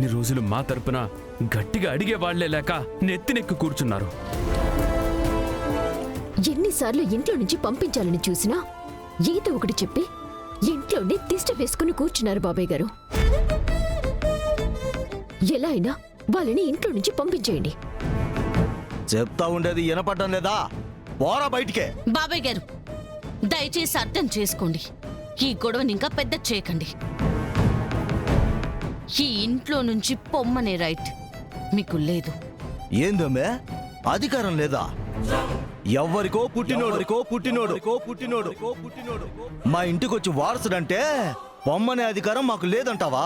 ఇన్ని రోజులు మా తరపున గట్టిగా అడిగే వాళ్లే లేక నెత్తినెక్కి కూర్చున్నారు. ఎన్నిసార్లు ఇంట్లో నుంచి పంపించాలని చూసినా ఏదో ఒకటి చెప్పి ఇంట్లోనే తిష్ట వేసుకుని కూర్చున్నారు బాబాయ్ గారు. ఎలా అయినా వాళ్ళని ఇంట్లో నుంచి పంపించేయండి. చెప్తా ఉండేది వినపడ్డం లేదా? పోరా బయటికే. బాబాయ్ గారు, దయచేసి అర్థం చేసుకోండి. ఈ గొడవని ఇంకా పెద్ద చేయకండి. ఈ ఇంట్లో నుంచి పొమ్మనే రైట్ మీకు లేదు. ఏందమ్మే, అధికారం లేదా? ఎవ్వరికో పుట్టినోడు మా ఇంటికొచ్చి వారసుడంటే పొమ్మనే అధికారం మాకు లేదంటావా?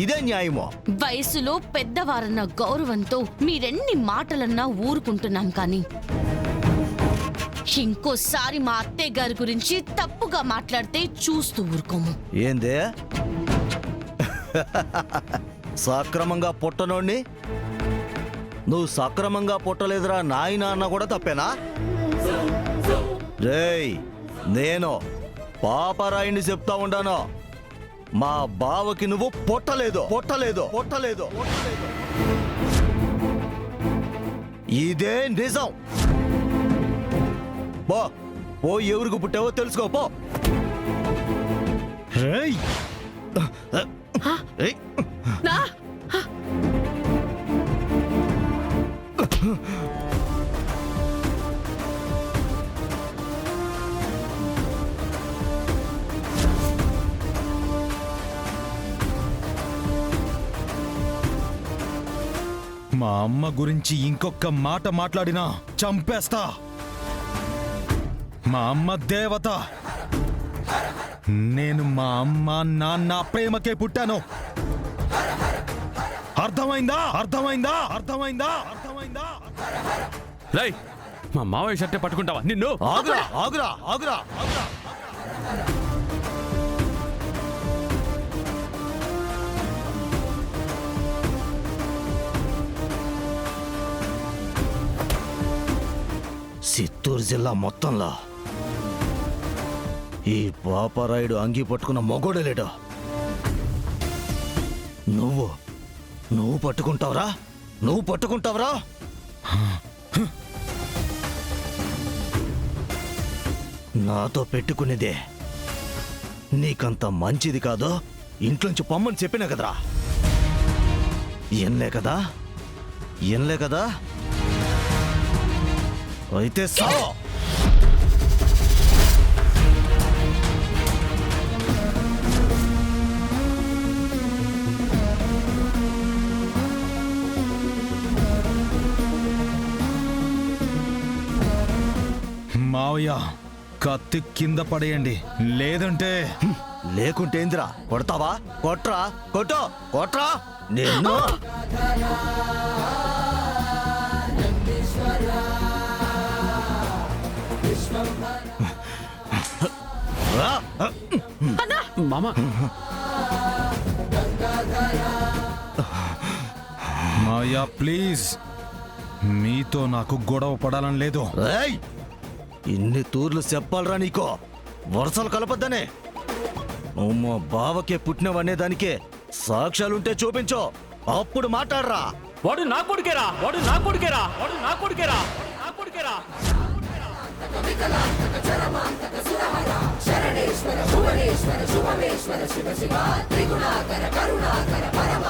ఇదే న్యాయమో? వయసులో పెద్దవారన్న గౌరవంతో మీరెన్ని మాటలన్నా ఊరుకుంటున్నాం, కానీ ఇంకోసారి మా అత్తయ్య గారి గురించి తప్పుగా మాట్లాడితే చూస్తూ ఊరుకోము. ఏందే సక్రమంగా పుట్టనోడ్ని నువ్వు సక్రమంగా పుట్టలేదురా నాయనా అన్న కూడా తప్పేనా? రేయ్, నేను పాపరాయిని చెప్తా ఉండాను, మా బావకి నువ్వు పుట్టలేదు. ఇదే నిజం. పో ఎవరికి పుట్టావో తెలుసుకో పో. రేయ్ మా అమ్మ గురించి ఇంకొక మాట మాట్లాడినా చంపేస్తా. మా అమ్మ దేవత. నేను మా అమ్మ నాన్న ప్రేమకే పుట్టాను. అర్థమైందా? రై, మా మావయ్య షర్టే పట్టుకుంటావా నిన్ను? ఆగురా. చిత్తూరు జిల్లా మొత్తంలో ఈ పాపరాయుడు అంగి పట్టుకున్న మొగోడే లేడు. నువ్వు పట్టుకుంటావురా? నాతో పెట్టుకునేదే నీకంత మంచిది కాదు. ఇంట్లోంచి పొమ్మని చెప్పినా కదరా? ఎన్లే కదా? అయితే సావో. మావయ్య, కత్తి కింద పడేయండి, లేకుంటే ఏందిరా? కొడతావా? కొట్రా నిన్ను. మామ, మావయ్య ప్లీజ్, మీతో నాకు గొడవ పడాలని లేదు. ఇన్ని తూర్లు చెప్పాలరా నీకో? వరుసలు కలపద్దనే. నువ్వు మా బావకే పుట్టినవనే దానికే సాక్ష్యాలుంటే చూపించో, అప్పుడు మాట్లాడరా. వాడు నా కొడుకేరా. శరణేశ్వర భువనేశ్వర శుభమేశ్వర శివ శివ త్రిగుణాకర కరుణాకర పరమ